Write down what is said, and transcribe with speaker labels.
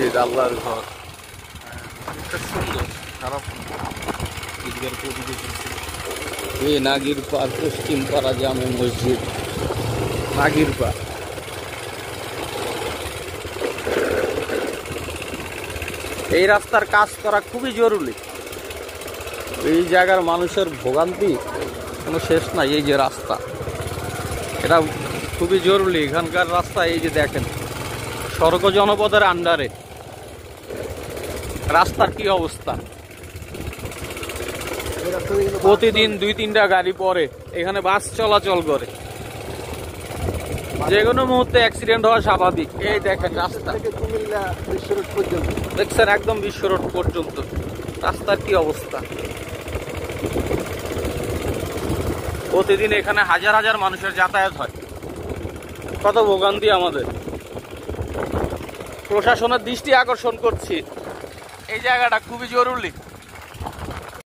Speaker 1: মসজিদ, আল্লাহর ঘর।
Speaker 2: সুন্দর, খারাপ
Speaker 1: এই নাগিরপার পশ্চিম পাড়া জামে মসজিদ, নাগিরপাড়। এই রাস্তার কাজ করা খুবই জরুরি। এই জায়গার মানুষের ভোগান্তি কোনো শেষ নাই। এই যে রাস্তা, এটা খুবই জরুরি। এখানকার রাস্তা এই যে দেখেন, সড়ক জনপদের আন্ডারে রাস্তার কি অবস্থা। প্রতিদিন 2-3টা গাড়ি পড়ে, এখানে বাস চলাচল করে, যে কোনো মুহূর্তে অ্যাক্সিডেন্ট হওয়া স্বাভাবিক। এই দেখেন রাস্তা, দেখছেন একদম বিশ্ব রোড পর্যন্ত রাস্তার কি অবস্থা। প্রতিদিন এখানে হাজার হাজার মানুষের যাতায়াত হয়, কত ভোগান্তি আমাদের। প্রশাসনের দৃষ্টি আকর্ষণ করছি, এই জায়গাটা খুবই জরুরি।